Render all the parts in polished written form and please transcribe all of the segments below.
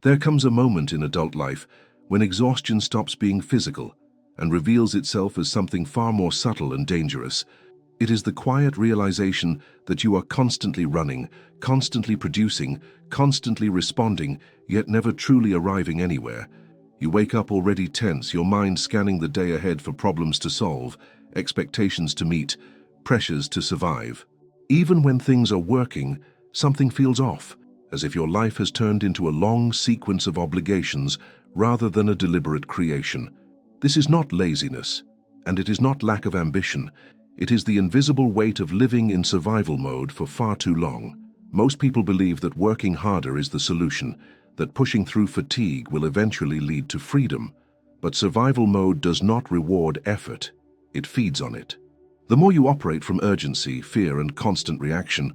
There comes a moment in adult life when exhaustion stops being physical and reveals itself as something far more subtle and dangerous. It is the quiet realization that you are constantly running, constantly producing, constantly responding, yet never truly arriving anywhere. You wake up already tense, your mind scanning the day ahead for problems to solve, expectations to meet, pressures to survive. Even when things are working, something feels off, as if your life has turned into a long sequence of obligations rather than a deliberate creation. This is not laziness, and it is not lack of ambition. It is the invisible weight of living in survival mode for far too long. Most people believe that working harder is the solution, that pushing through fatigue will eventually lead to freedom. But survival mode does not reward effort, it feeds on it. The more you operate from urgency, fear, and constant reaction,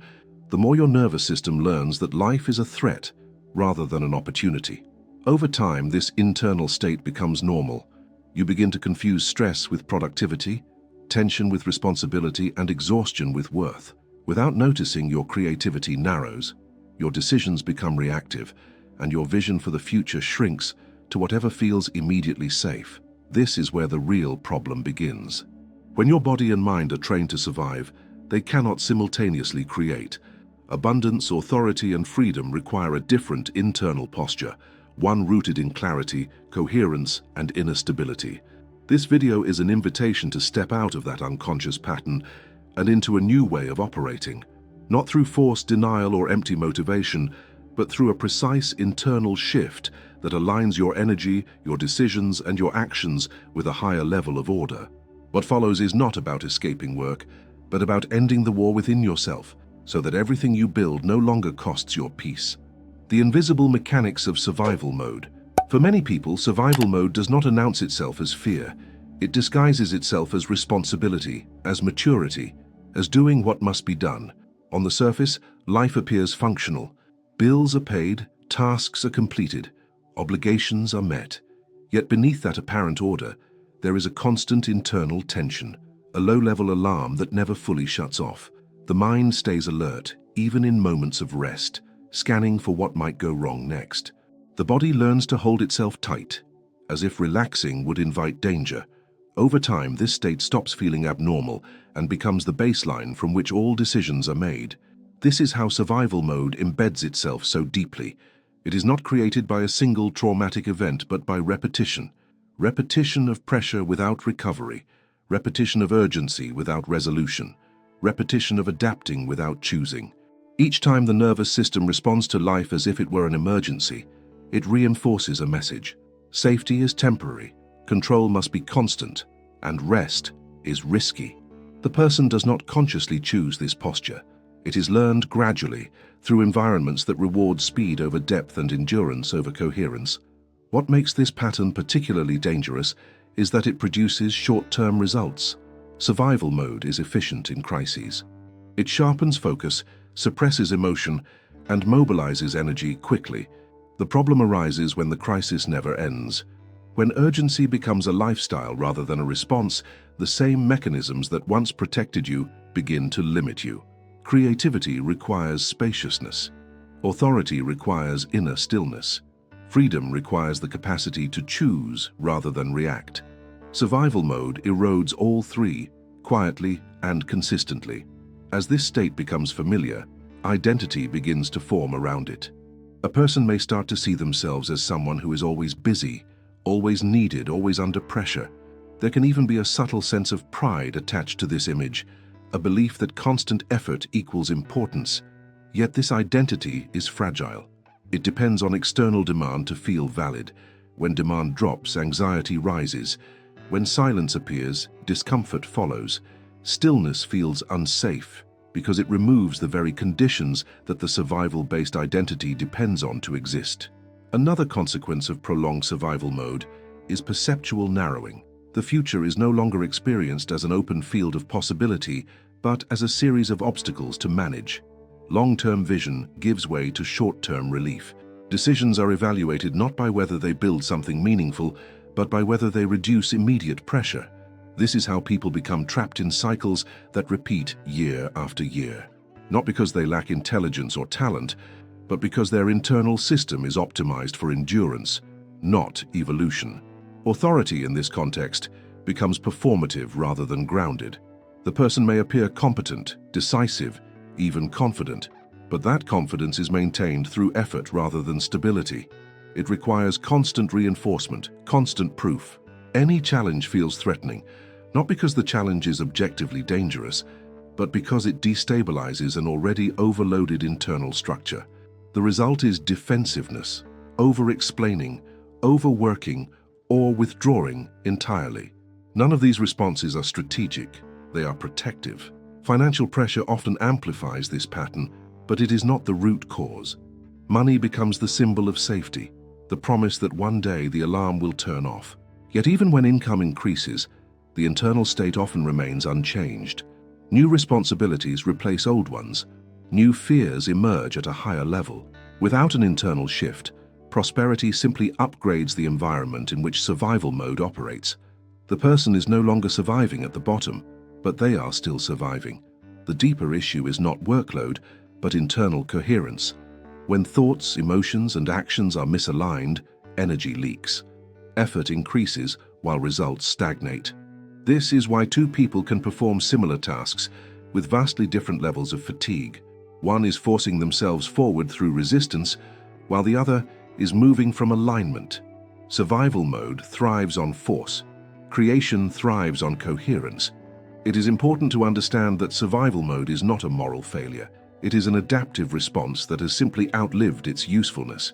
the more your nervous system learns that life is a threat rather than an opportunity. Over time, this internal state becomes normal. You begin to confuse stress with productivity, tension with responsibility, and exhaustion with worth. Without noticing, your creativity narrows, your decisions become reactive, and your vision for the future shrinks to whatever feels immediately safe. This is where the real problem begins. When your body and mind are trained to survive, they cannot simultaneously create. Abundance, authority, and freedom require a different internal posture, one rooted in clarity, coherence, and inner stability. This video is an invitation to step out of that unconscious pattern and into a new way of operating, not through forced denial or empty motivation, but through a precise internal shift that aligns your energy, your decisions, and your actions with a higher level of order. What follows is not about escaping work, but about ending the war within yourself, so that everything you build no longer costs your peace. The invisible mechanics of survival mode. For many people, survival mode does not announce itself as fear. It disguises itself as responsibility, as maturity, as doing what must be done. On the surface, life appears functional. Bills are paid, tasks are completed, obligations are met. Yet beneath that apparent order, there is a constant internal tension, a low-level alarm that never fully shuts off. The mind stays alert, even in moments of rest, scanning for what might go wrong next. The body learns to hold itself tight, as if relaxing would invite danger. Over time, this state stops feeling abnormal and becomes the baseline from which all decisions are made. This is how survival mode embeds itself so deeply. It is not created by a single traumatic event, but by repetition. Repetition of pressure without recovery, repetition of urgency without resolution, repetition of adapting without choosing. Each time the nervous system responds to life as if it were an emergency, it reinforces a message. Safety is temporary, control must be constant, and rest is risky. The person does not consciously choose this posture. It is learned gradually through environments that reward speed over depth and endurance over coherence. What makes this pattern particularly dangerous is that it produces short-term results. Survival mode is efficient in crises. It sharpens focus, suppresses emotion, and mobilizes energy quickly. The problem arises when the crisis never ends. When urgency becomes a lifestyle rather than a response, the same mechanisms that once protected you begin to limit you. Creativity requires spaciousness. Authority requires inner stillness. Freedom requires the capacity to choose rather than react. Survival mode erodes all three, quietly and consistently. As this state becomes familiar, identity begins to form around it. A person may start to see themselves as someone who is always busy, always needed, always under pressure. There can even be a subtle sense of pride attached to this image, a belief that constant effort equals importance. Yet this identity is fragile. It depends on external demand to feel valid. When demand drops, anxiety rises. When silence appears, discomfort follows. Stillness feels unsafe because it removes the very conditions that the survival-based identity depends on to exist. Another consequence of prolonged survival mode is perceptual narrowing. The future is no longer experienced as an open field of possibility, but as a series of obstacles to manage. Long-term vision gives way to short-term relief. Decisions are evaluated not by whether they build something meaningful, but by whether they reduce immediate pressure. This is how people become trapped in cycles that repeat year after year. Not because they lack intelligence or talent, but because their internal system is optimized for endurance, not evolution. Authority in this context becomes performative rather than grounded. The person may appear competent, decisive, even confident, but that confidence is maintained through effort rather than stability. It requires constant reinforcement, constant proof. Any challenge feels threatening, not because the challenge is objectively dangerous, but because it destabilizes an already overloaded internal structure. The result is defensiveness, over-explaining, overworking, or withdrawing entirely. None of these responses are strategic, they are protective. Financial pressure often amplifies this pattern, but it is not the root cause. Money becomes the symbol of safety, the promise that one day the alarm will turn off. Yet even when income increases, the internal state often remains unchanged. New responsibilities replace old ones. New fears emerge at a higher level. Without an internal shift, prosperity simply upgrades the environment in which survival mode operates. The person is no longer surviving at the bottom, but they are still surviving. The deeper issue is not workload, but internal coherence. When thoughts, emotions, and actions are misaligned, energy leaks. Effort increases while results stagnate. This is why two people can perform similar tasks with vastly different levels of fatigue. One is forcing themselves forward through resistance, while the other is moving from alignment. Survival mode thrives on force. Creation thrives on coherence. It is important to understand that survival mode is not a moral failure. It is an adaptive response that has simply outlived its usefulness.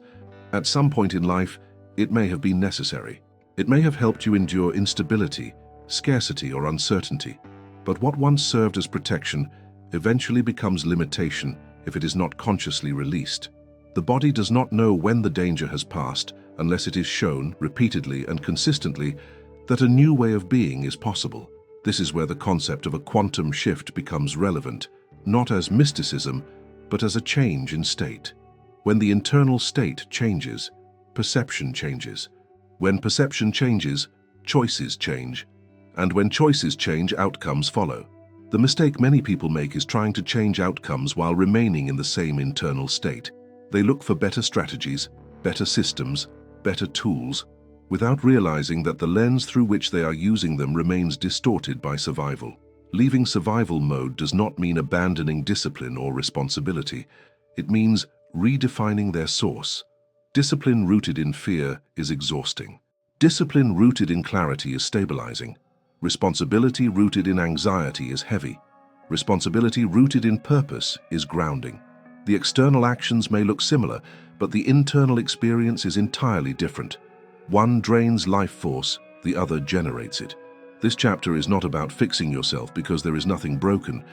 At some point in life, it may have been necessary. It may have helped you endure instability, scarcity, or uncertainty. But what once served as protection eventually becomes limitation if it is not consciously released. The body does not know when the danger has passed unless it is shown repeatedly and consistently that a new way of being is possible. This is where the concept of a quantum shift becomes relevant, not as mysticism, but as a change in state. When the internal state changes, perception changes. When perception changes, choices change. And when choices change, outcomes follow. The mistake many people make is trying to change outcomes while remaining in the same internal state. They look for better strategies, better systems, better tools, without realizing that the lens through which they are using them remains distorted by survival. Leaving survival mode does not mean abandoning discipline or responsibility. It means redefining their source. Discipline rooted in fear is exhausting. Discipline rooted in clarity is stabilizing. Responsibility rooted in anxiety is heavy. Responsibility rooted in purpose is grounding. The external actions may look similar, but the internal experience is entirely different. One drains life force, the other generates it. This chapter is not about fixing yourself because there is nothing broken.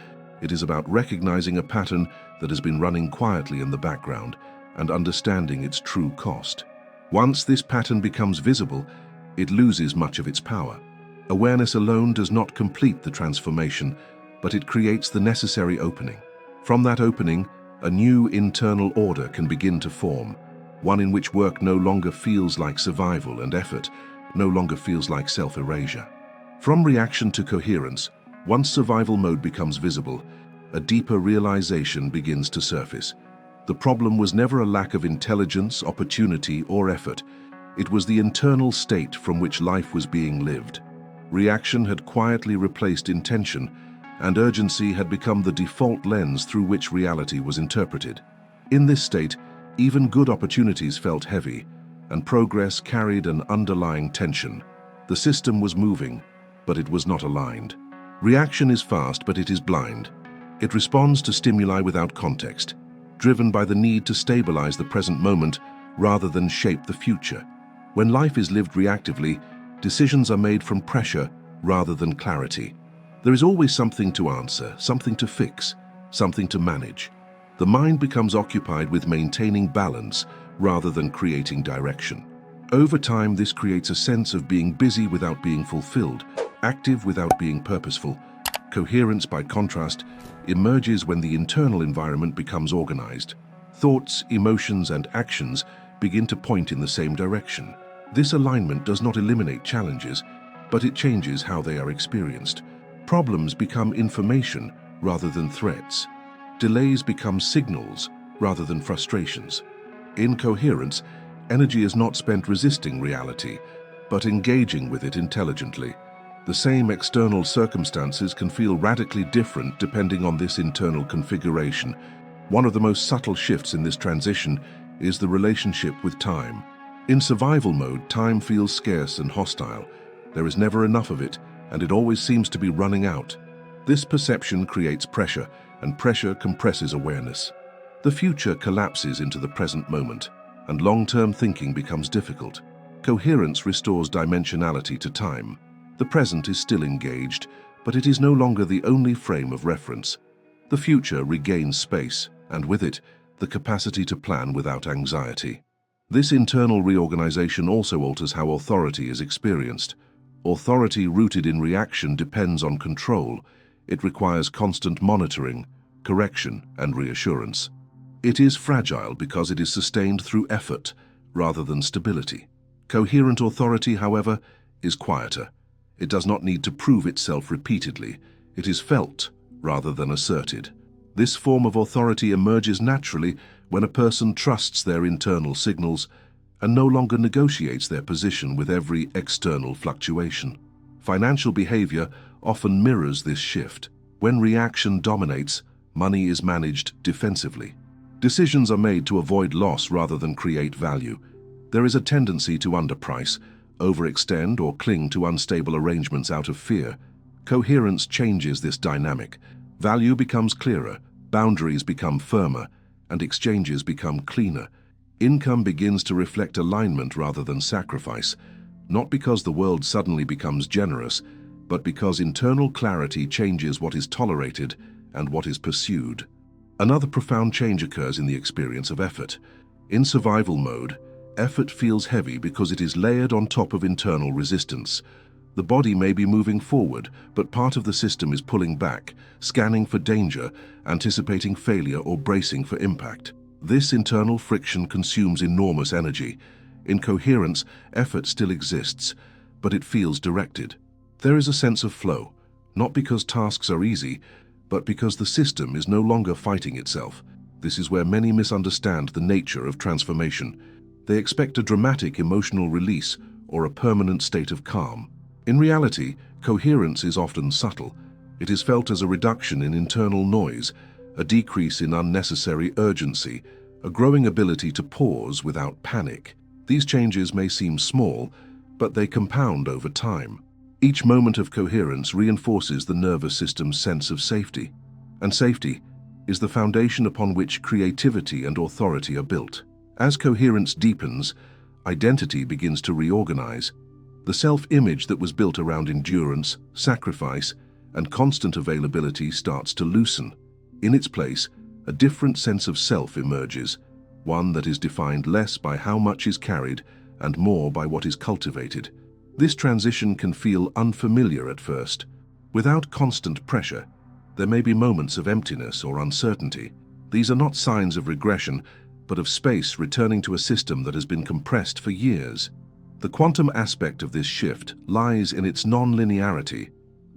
It is about recognizing a pattern that has been running quietly in the background and understanding its true cost. Once this pattern becomes visible, it loses much of its power. Awareness alone does not complete the transformation, but it creates the necessary opening. From that opening, a new internal order can begin to form, one in which work no longer feels like survival and effort no longer feels like self-erasure. From reaction to coherence, once survival mode becomes visible, a deeper realization begins to surface. The problem was never a lack of intelligence, opportunity, or effort. It was the internal state from which life was being lived. Reaction had quietly replaced intention, and urgency had become the default lens through which reality was interpreted. In this state, even good opportunities felt heavy, and progress carried an underlying tension. The system was moving, but it was not aligned. Reaction is fast, but it is blind. It responds to stimuli without context, driven by the need to stabilize the present moment rather than shape the future. When life is lived reactively, decisions are made from pressure rather than clarity. There is always something to answer, something to fix, something to manage. The mind becomes occupied with maintaining balance rather than creating direction. Over time, this creates a sense of being busy without being fulfilled, active without being purposeful. Coherence, by contrast, emerges when the internal environment becomes organized. Thoughts, emotions, and actions begin to point in the same direction. This alignment does not eliminate challenges, but it changes how they are experienced. Problems become information rather than threats. Delays become signals rather than frustrations. In coherence, energy is not spent resisting reality, but engaging with it intelligently. The same external circumstances can feel radically different depending on this internal configuration. One of the most subtle shifts in this transition is the relationship with time. In survival mode, time feels scarce and hostile. There is never enough of it, and it always seems to be running out. This perception creates pressure, and pressure compresses awareness. The future collapses into the present moment, and long-term thinking becomes difficult. Coherence restores dimensionality to time. The present is still engaged, but it is no longer the only frame of reference. The future regains space, and with it, the capacity to plan without anxiety. This internal reorganization also alters how authority is experienced. Authority rooted in reaction depends on control. It requires constant monitoring, correction, and reassurance. It is fragile because it is sustained through effort rather than stability. Coherent authority, however, is quieter. It does not need to prove itself repeatedly. It is felt rather than asserted. This form of authority emerges naturally when a person trusts their internal signals and no longer negotiates their position with every external fluctuation. Financial behavior often mirrors this shift. When reaction dominates, money is managed defensively. Decisions are made to avoid loss rather than create value. There is a tendency to underprice, overextend, or cling to unstable arrangements out of fear. Coherence changes this dynamic. Value becomes clearer, boundaries become firmer, and exchanges become cleaner. Income begins to reflect alignment rather than sacrifice, not because the world suddenly becomes generous, but because internal clarity changes what is tolerated and what is pursued. Another profound change occurs in the experience of effort. In survival mode, effort feels heavy because it is layered on top of internal resistance. The body may be moving forward, but part of the system is pulling back, scanning for danger, anticipating failure, or bracing for impact. This internal friction consumes enormous energy. In coherence, effort still exists, but it feels directed. There is a sense of flow, not because tasks are easy, but because the system is no longer fighting itself. This is where many misunderstand the nature of transformation. They expect a dramatic emotional release or a permanent state of calm. In reality, coherence is often subtle. It is felt as a reduction in internal noise, a decrease in unnecessary urgency, a growing ability to pause without panic. These changes may seem small, but they compound over time. Each moment of coherence reinforces the nervous system's sense of safety. And safety is the foundation upon which creativity and authority are built. As coherence deepens, identity begins to reorganize. The self-image that was built around endurance, sacrifice, and constant availability starts to loosen. In its place, a different sense of self emerges, one that is defined less by how much is carried and more by what is cultivated. This transition can feel unfamiliar at first. Without constant pressure, there may be moments of emptiness or uncertainty. These are not signs of regression, but of space returning to a system that has been compressed for years. The quantum aspect of this shift lies in its non-linearity.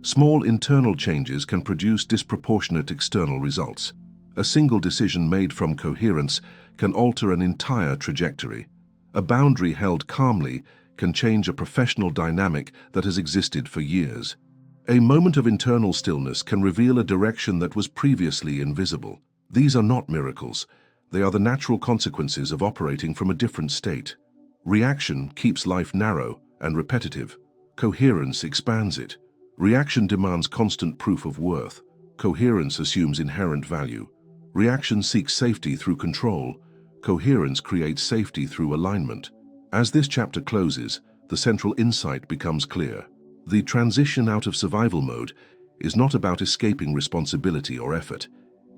Small internal changes can produce disproportionate external results. A single decision made from coherence can alter an entire trajectory. A boundary held calmly can change a professional dynamic that has existed for years. A moment of internal stillness can reveal a direction that was previously invisible. These are not miracles. They are the natural consequences of operating from a different state. Reaction keeps life narrow and repetitive. Coherence expands it. Reaction demands constant proof of worth. Coherence assumes inherent value. Reaction seeks safety through control. Coherence creates safety through alignment. As this chapter closes, the central insight becomes clear. The transition out of survival mode is not about escaping responsibility or effort.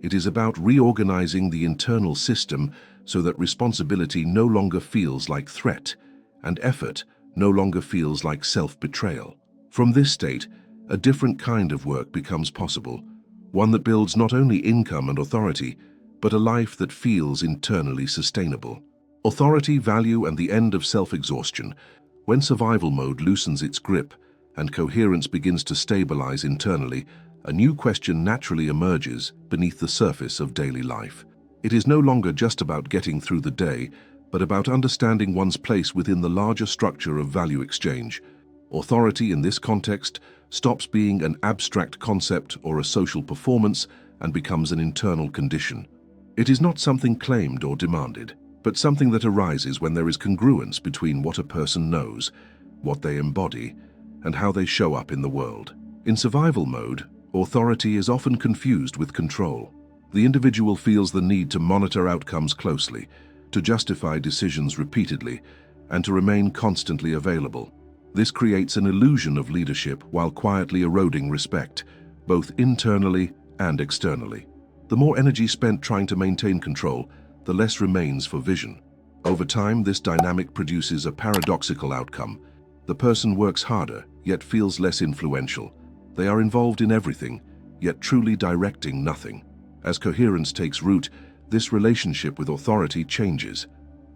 It is about reorganizing the internal system so that responsibility no longer feels like threat and effort no longer feels like self-betrayal. From this state, a different kind of work becomes possible, one that builds not only income and authority, but a life that feels internally sustainable. Authority, value, and the end of self-exhaustion. When survival mode loosens its grip and coherence begins to stabilize internally, a new question naturally emerges beneath the surface of daily life. It is no longer just about getting through the day, but about understanding one's place within the larger structure of value exchange. Authority in this context stops being an abstract concept or a social performance and becomes an internal condition. It is not something claimed or demanded, but something that arises when there is congruence between what a person knows, what they embody, and how they show up in the world. In survival mode, authority is often confused with control. The individual feels the need to monitor outcomes closely, to justify decisions repeatedly, and to remain constantly available. This creates an illusion of leadership while quietly eroding respect, both internally and externally. The more energy spent trying to maintain control, the less remains for vision. Over time, this dynamic produces a paradoxical outcome. The person works harder, yet feels less influential. They are involved in everything, yet truly directing nothing. As coherence takes root, this relationship with authority changes.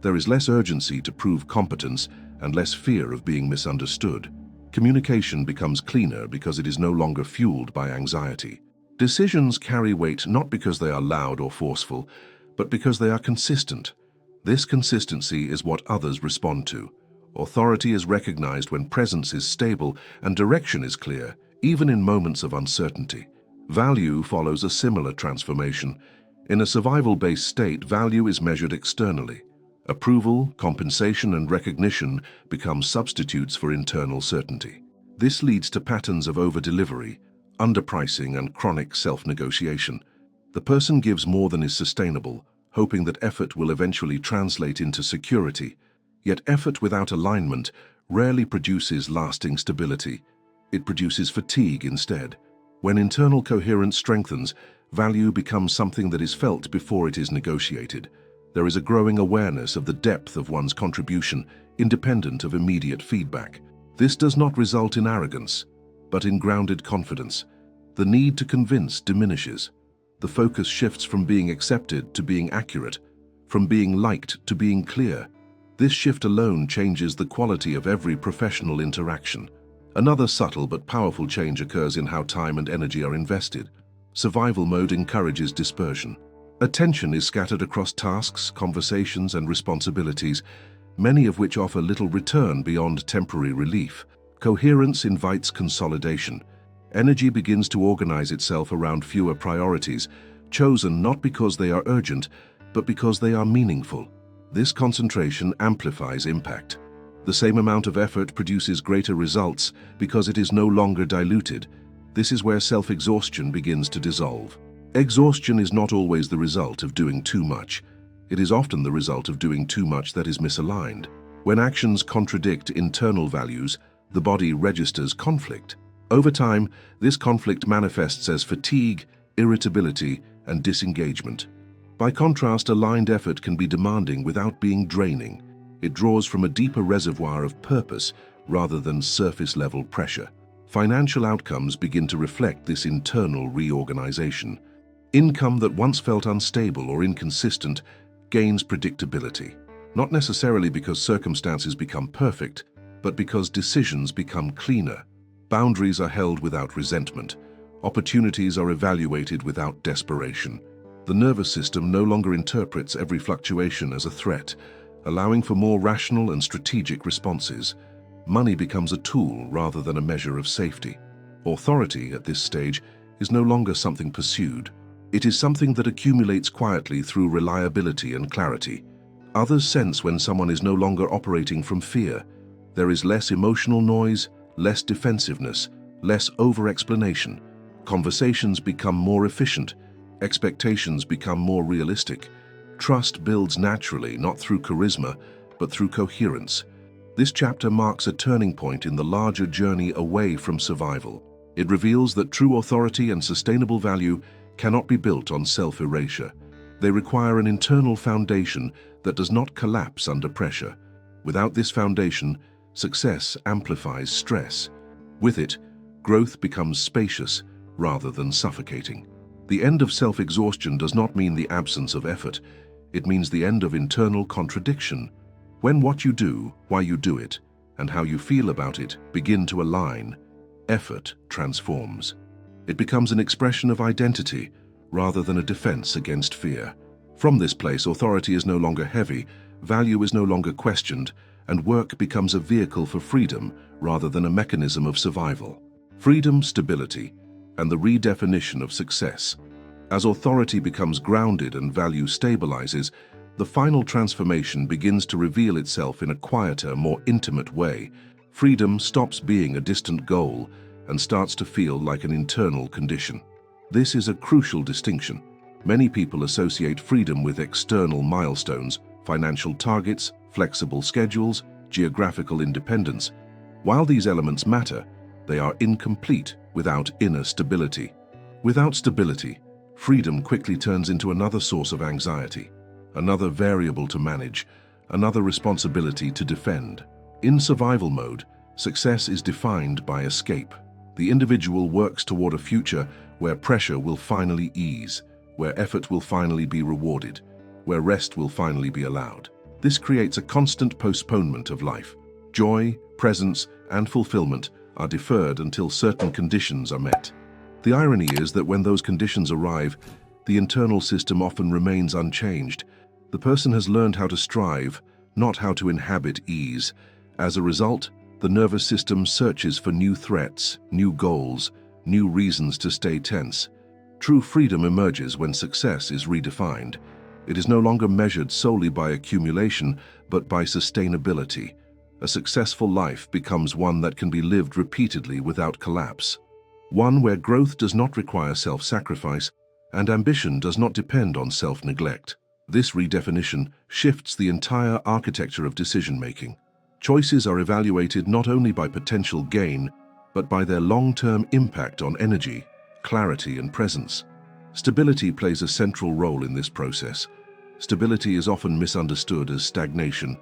There is less urgency to prove competence and less fear of being misunderstood. Communication becomes cleaner because it is no longer fueled by anxiety. Decisions carry weight not because they are loud or forceful, but because they are consistent. This consistency is what others respond to. Authority is recognized when presence is stable and direction is clear, even in moments of uncertainty. Value follows a similar transformation. In a survival-based state, value is measured externally. Approval, compensation, and recognition become substitutes for internal certainty. This leads to patterns of over-delivery, underpricing, and chronic self-negotiation. The person gives more than is sustainable, hoping that effort will eventually translate into security. Yet effort without alignment rarely produces lasting stability. It produces fatigue instead. When internal coherence strengthens, value becomes something that is felt before it is negotiated. There is a growing awareness of the depth of one's contribution, independent of immediate feedback. This does not result in arrogance, but in grounded confidence. The need to convince diminishes. The focus shifts from being accepted to being accurate, from being liked to being clear. This shift alone changes the quality of every professional interaction. Another subtle but powerful change occurs in how time and energy are invested. Survival mode encourages dispersion. Attention is scattered across tasks, conversations, and responsibilities, many of which offer little return beyond temporary relief. Coherence invites consolidation. Energy begins to organize itself around fewer priorities, chosen not because they are urgent, but because they are meaningful. This concentration amplifies impact. The same amount of effort produces greater results because it is no longer diluted. This is where self-exhaustion begins to dissolve. Exhaustion is not always the result of doing too much. It is often the result of doing too much that is misaligned. When actions contradict internal values, the body registers conflict. Over time, this conflict manifests as fatigue, irritability, and disengagement. By contrast, aligned effort can be demanding without being draining. It draws from a deeper reservoir of purpose rather than surface-level pressure. Financial outcomes begin to reflect this internal reorganization. Income that once felt unstable or inconsistent gains predictability, not necessarily because circumstances become perfect, but because decisions become cleaner. Boundaries are held without resentment. Opportunities are evaluated without desperation. The nervous system no longer interprets every fluctuation as a threat, allowing for more rational and strategic responses. Money becomes a tool rather than a measure of safety. Authority at this stage is no longer something pursued. It is something that accumulates quietly through reliability and clarity. Others sense when someone is no longer operating from fear. There is less emotional noise, less defensiveness, less over-explanation. Conversations become more efficient. Expectations become more realistic. Trust builds naturally, not through charisma, but through coherence. This chapter marks a turning point in the larger journey away from survival. It reveals that true authority and sustainable value cannot be built on self-erasure. They require an internal foundation that does not collapse under pressure. Without this foundation, success amplifies stress. With it, growth becomes spacious rather than suffocating. The end of self-exhaustion does not mean the absence of effort. It means the end of internal contradiction. When what you do, why you do it, and how you feel about it begin to align, effort transforms. It becomes an expression of identity rather than a defense against fear. From this place, authority is no longer heavy, value is no longer questioned, and work becomes a vehicle for freedom rather than a mechanism of survival. Freedom, stability, and the redefinition of success. As authority becomes grounded and value stabilizes, the final transformation begins to reveal itself in a quieter, more intimate way. Freedom stops being a distant goal and starts to feel like an internal condition. This is a crucial distinction. Many people associate freedom with external milestones, financial targets, flexible schedules, geographical independence. While these elements matter, they are incomplete without inner stability. Without stability, freedom quickly turns into another source of anxiety, another variable to manage, another responsibility to defend. In survival mode, success is defined by escape. The individual works toward a future where pressure will finally ease, where effort will finally be rewarded, where rest will finally be allowed. This creates a constant postponement of life. Joy, presence, and fulfillment are deferred until certain conditions are met. The irony is that when those conditions arrive, the internal system often remains unchanged. The person has learned how to strive, not how to inhabit ease. As a result, the nervous system searches for new threats, new goals, new reasons to stay tense. True freedom emerges when success is redefined. It is no longer measured solely by accumulation, but by sustainability. A successful life becomes one that can be lived repeatedly without collapse. One where growth does not require self-sacrifice and ambition does not depend on self-neglect. This redefinition shifts the entire architecture of decision-making. Choices are evaluated not only by potential gain, but by their long-term impact on energy, clarity, and presence. Stability plays a central role in this process. Stability is often misunderstood as stagnation,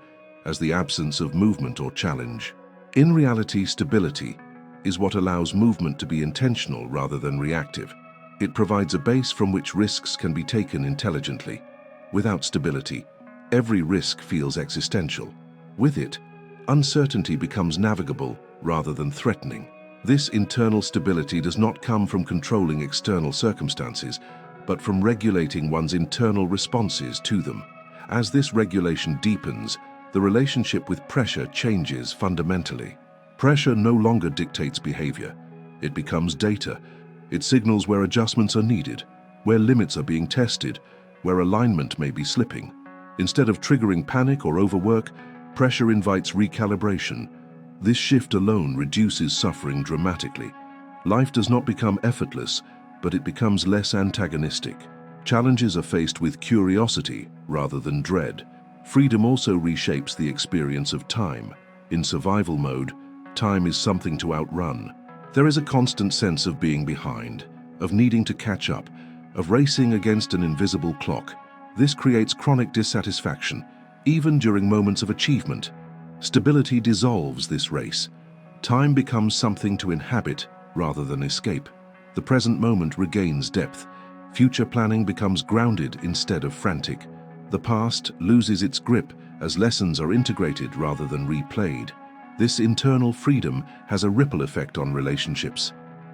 as the absence of movement or challenge. In reality, stability is what allows movement to be intentional rather than reactive. It provides a base from which risks can be taken intelligently. Without stability, every risk feels existential. With it, uncertainty becomes navigable rather than threatening. This internal stability does not come from controlling external circumstances, but from regulating one's internal responses to them. As this regulation deepens, the relationship with pressure changes fundamentally. Pressure no longer dictates behavior. It becomes data. It signals where adjustments are needed, where limits are being tested, where alignment may be slipping. Instead of triggering panic or overwork, pressure invites recalibration. This shift alone reduces suffering dramatically. Life does not become effortless, but it becomes less antagonistic. Challenges are faced with curiosity rather than dread. Freedom also reshapes the experience of time. In survival mode, time is something to outrun. There is a constant sense of being behind, of needing to catch up, of racing against an invisible clock. This creates chronic dissatisfaction, even during moments of achievement. Stability dissolves this race. Time becomes something to inhabit rather than escape. The present moment regains depth. Future planning becomes grounded instead of frantic. The past loses its grip as lessons are integrated rather than replayed. This internal freedom has a ripple effect on relationships.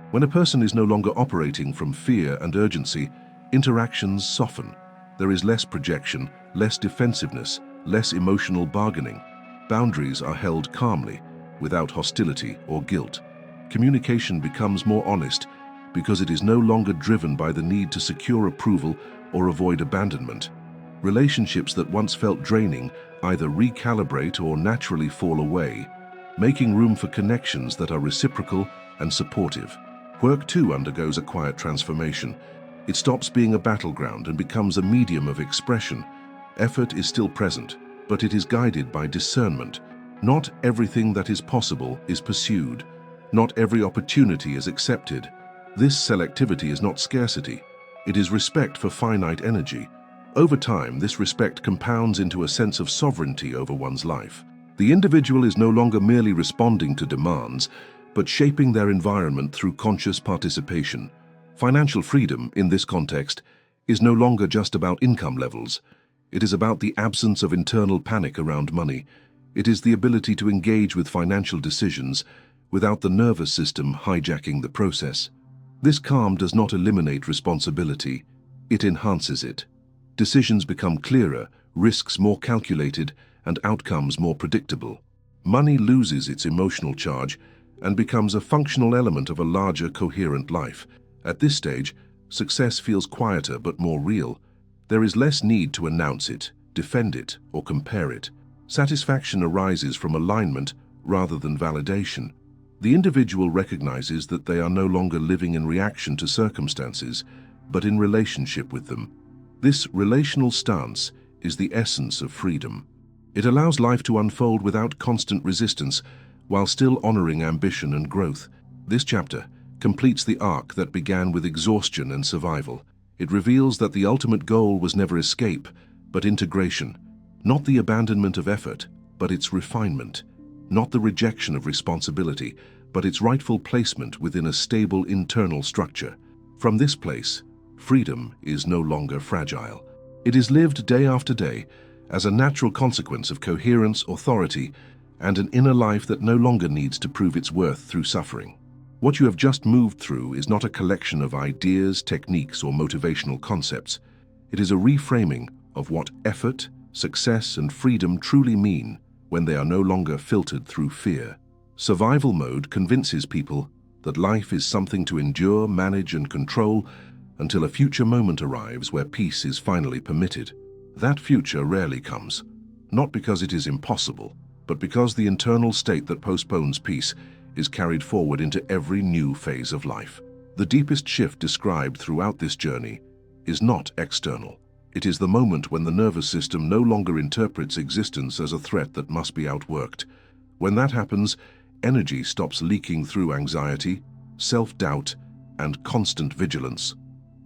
When a person is no longer operating from fear and urgency, interactions soften. There is less projection, less defensiveness, less emotional bargaining. Boundaries are held calmly, without hostility or guilt. Communication becomes more honest because it is no longer driven by the need to secure approval or avoid abandonment. Relationships that once felt draining either recalibrate or naturally fall away, making room for connections that are reciprocal and supportive. Work too undergoes a quiet transformation. It stops being a battleground and becomes a medium of expression. Effort is still present, but it is guided by discernment. Not everything that is possible is pursued. Not every opportunity is accepted. This selectivity is not scarcity. It is respect for finite energy. Over time, this respect compounds into a sense of sovereignty over one's life. The individual is no longer merely responding to demands, but shaping their environment through conscious participation. Financial freedom, in this context, is no longer just about income levels. It is about the absence of internal panic around money. It is the ability to engage with financial decisions without the nervous system hijacking the process. This calm does not eliminate responsibility, it enhances it. Decisions become clearer, risks more calculated, and outcomes more predictable. Money loses its emotional charge and becomes a functional element of a larger, coherent life. At this stage, success feels quieter but more real. There is less need to announce it, defend it, or compare it. Satisfaction arises from alignment rather than validation. The individual recognizes that they are no longer living in reaction to circumstances, but in relationship with them. This relational stance is the essence of freedom. It allows life to unfold without constant resistance, while still honoring ambition and growth. This chapter completes the arc that began with exhaustion and survival. It reveals that the ultimate goal was never escape, but integration. Not the abandonment of effort, but its refinement. Not the rejection of responsibility, but its rightful placement within a stable internal structure. From this place, freedom is no longer fragile. It is lived day after day as a natural consequence of coherence, authority, and an inner life that no longer needs to prove its worth through suffering. What you have just moved through is not a collection of ideas, techniques, or motivational concepts. It is a reframing of what effort, success, and freedom truly mean when they are no longer filtered through fear. Survival mode convinces people that life is something to endure, manage, and control until a future moment arrives where peace is finally permitted. That future rarely comes, not because it is impossible, but because the internal state that postpones peace is carried forward into every new phase of life. The deepest shift described throughout this journey is not external. It is the moment when the nervous system no longer interprets existence as a threat that must be outworked. When that happens, energy stops leaking through anxiety, self-doubt, and constant vigilance.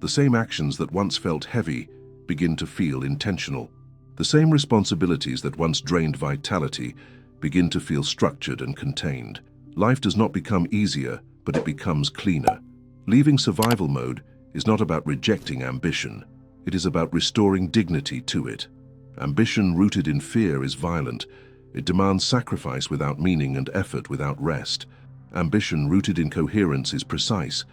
The same actions that once felt heavy begin to feel intentional. The same responsibilities that once drained vitality begin to feel structured and contained. Life does not become easier, but it becomes cleaner. Leaving survival mode is not about rejecting ambition. It is about restoring dignity to it. Ambition rooted in fear is violent. It demands sacrifice without meaning and effort without rest. Ambition rooted in coherence is precise.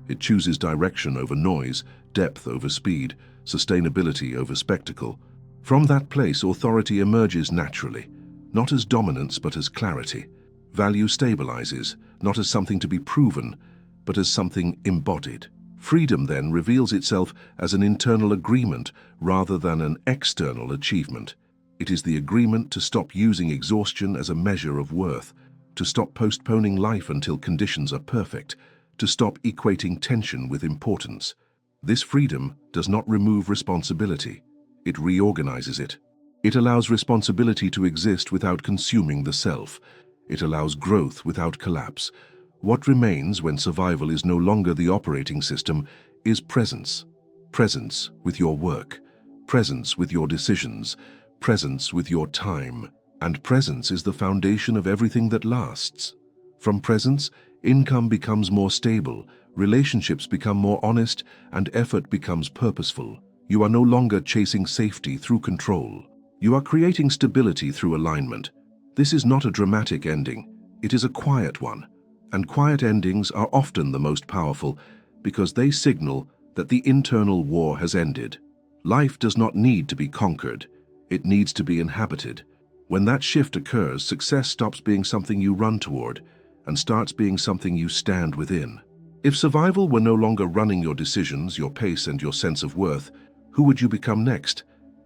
It chooses direction over noise, depth over speed, sustainability over spectacle. From that place, authority emerges naturally, not as dominance but as clarity. Value stabilizes, not as something to be proven, but as something embodied. Freedom then reveals itself as an internal agreement rather than an external achievement. It is the agreement to stop using exhaustion as a measure of worth, to stop postponing life until conditions are perfect, to stop equating tension with importance. This freedom does not remove responsibility. It reorganizes it. It allows responsibility to exist without consuming the self. It allows growth without collapse. What remains when survival is no longer the operating system is presence. Presence with your work, presence with your decisions, presence with your time. And presence is the foundation of everything that lasts. From presence, income becomes more stable, relationships become more honest, and effort becomes purposeful. You are no longer chasing safety through control. You are creating stability through alignment. This is not a dramatic ending. It is a quiet one. And quiet endings are often the most powerful because they signal that the internal war has ended. Life does not need to be conquered. It needs to be inhabited. When that shift occurs, success stops being something you run toward and starts being something you stand within. If survival were no longer running your decisions, your pace, and your sense of worth, who would you become next?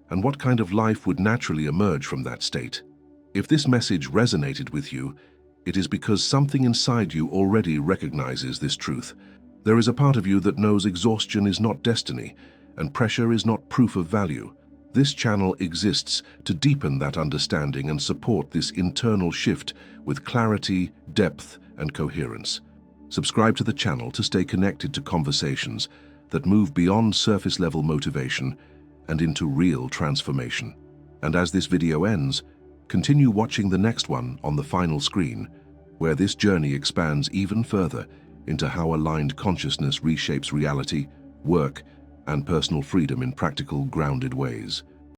And what kind of life would naturally emerge from that state? If this message resonated with you, it is because something inside you already recognizes this truth. There is a part of you that knows exhaustion is not destiny, and pressure is not proof of value. This channel exists to deepen that understanding and support this internal shift with clarity, depth, and coherence. Subscribe to the channel to stay connected to conversations that move beyond surface-level motivation and into real transformation. And as this video ends, continue watching the next one on the final screen, where this journey expands even further into how aligned consciousness reshapes reality, work, and personal freedom in practical, grounded ways.